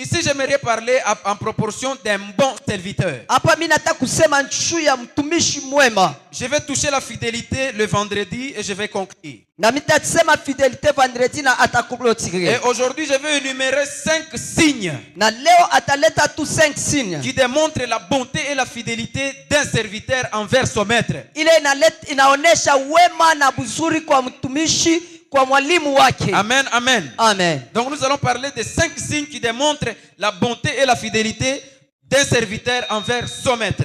Ici, j'aimerais parler en proportion d'un bon serviteur. Je vais toucher la fidélité le vendredi et je vais conclure. Et aujourd'hui, je vais énumérer 5 signes qui démontrent la bonté et la fidélité d'un serviteur envers son maître. Amen, amen. Amen. Donc nous allons parler de 5 signes qui démontrent la bonté et la fidélité d'un serviteur envers son maître.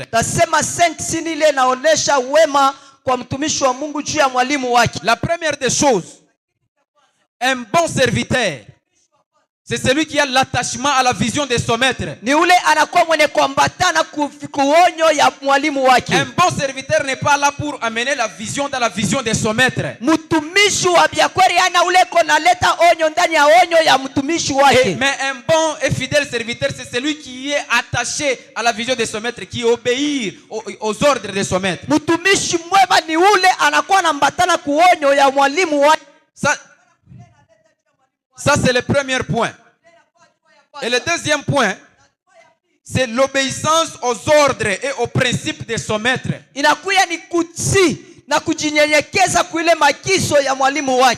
La première des choses, un bon serviteur, c'est celui qui a l'attachement à la vision de son maître. Un bon serviteur n'est pas là pour amener la vision dans la vision de son maître. Mais un bon et fidèle serviteur, c'est celui qui est attaché à la vision de son maître, qui obéit aux ordres de son maître. Ça, c'est le premier point. Et le deuxième point, c'est l'obéissance aux ordres et aux principes de son maître.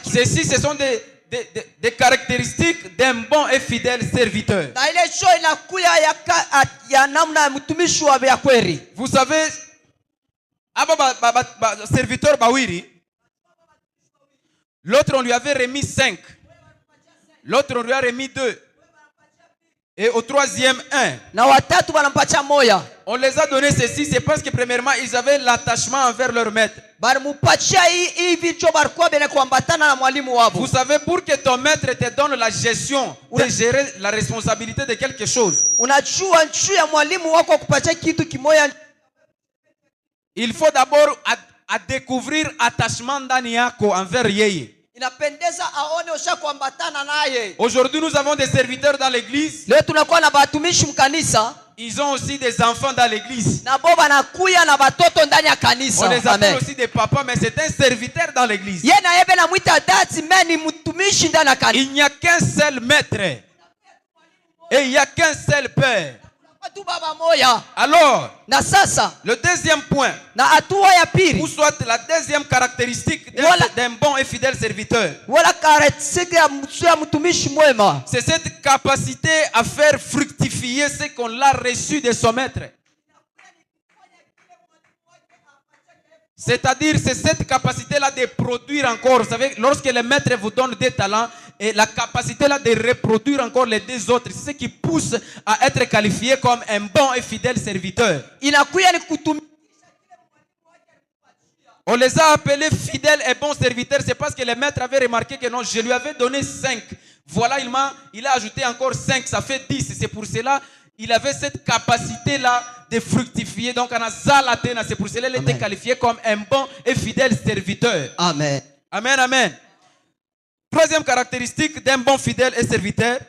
Ceci, ce sont des caractéristiques d'un bon et fidèle serviteur. Vous savez, serviteur Bawiri, l'autre on lui avait remis 5. L'autre on lui a remis 2. Et au troisième 1. On les a donné ceci, c'est parce que premièrement ils avaient l'attachement envers leur maître. Vous savez, pour que ton maître te donne la gestion de gérer la responsabilité de quelque chose, il faut d'abord découvrir attachement d'Aniako envers Yeye. Aujourd'hui, nous avons des serviteurs dans l'église. Ils ont aussi des enfants dans l'église. On les appelle aussi des papas, mais c'est un serviteur dans l'église. Il n'y a qu'un seul maître. Et il n'y a qu'un seul père. Alors, le deuxième point, ou soit la deuxième caractéristique d'un bon et fidèle serviteur, c'est cette capacité à faire fructifier ce qu'on a reçu de son maître. C'est-à-dire, c'est cette capacité-là de produire encore. Vous savez, lorsque le maître vous donne des talents, et la capacité-là de reproduire encore les 2 autres, c'est ce qui pousse à être qualifié comme un bon et fidèle serviteur. On les a appelés fidèles et bons serviteurs. C'est parce que le maître avait remarqué que non, je lui avais donné 5. Voilà, il a ajouté encore 5, ça fait 10. C'est pour cela il avait cette capacité-là de fructifier. Donc, c'est pour cela qu'il était qualifié comme un bon et fidèle serviteur. Amen. Amen, amen. Troisième caractéristique d'un bon fidèle et serviteur,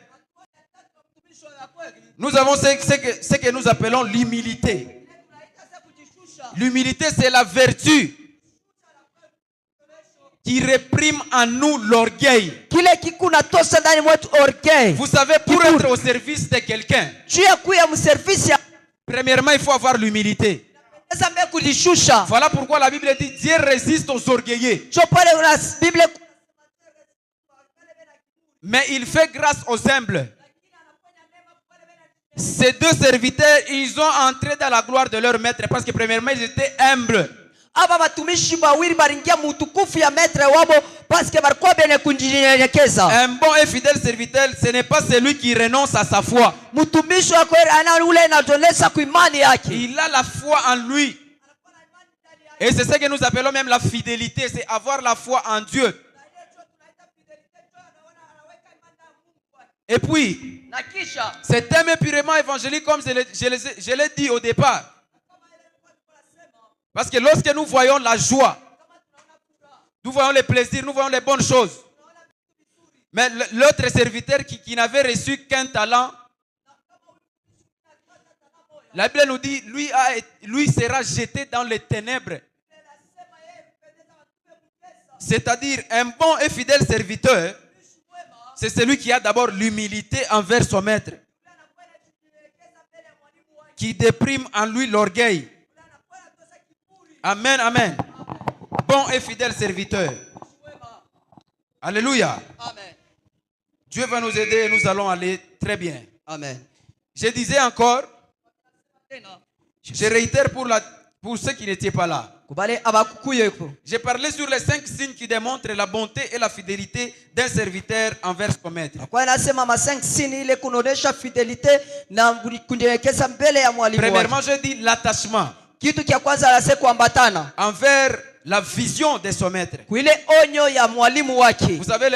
nous avons ce que nous appelons l'humilité. L'humilité, c'est la vertu qui réprime en nous l'orgueil. Vous savez, pour être au service de quelqu'un, premièrement, il faut avoir l'humilité. Voilà pourquoi la Bible dit Dieu résiste aux orgueilleux, mais il fait grâce aux humbles. Ces 2 serviteurs, ils ont entré dans la gloire de leur maître parce que premièrement, ils étaient humbles. Un bon et fidèle serviteur, ce n'est pas celui qui renonce à sa foi. Il a la foi en lui. Et c'est ce que nous appelons même la fidélité, c'est avoir la foi en Dieu. Et puis, cet homme est purement évangélique, comme je l'ai dit au départ. Parce que lorsque nous voyons la joie, nous voyons les plaisirs, nous voyons les bonnes choses. Mais l'autre serviteur qui n'avait reçu qu'un talent, la Bible nous dit, lui sera jeté dans les ténèbres. C'est-à-dire, un bon et fidèle serviteur, c'est celui qui a d'abord l'humilité envers son maître. qui déprime en lui l'orgueil. Amen, amen. Bon et fidèle serviteur. Alléluia. Amen. Dieu va nous aider et nous allons aller très bien. Amen. Je disais encore, je réitère pour ceux qui n'étaient pas là. J'ai parlé sur les 5 signes qui démontrent la bonté et la fidélité d'un serviteur envers son maître. Premièrement, je dis l'attachement envers la vision de son maître. Vous savez,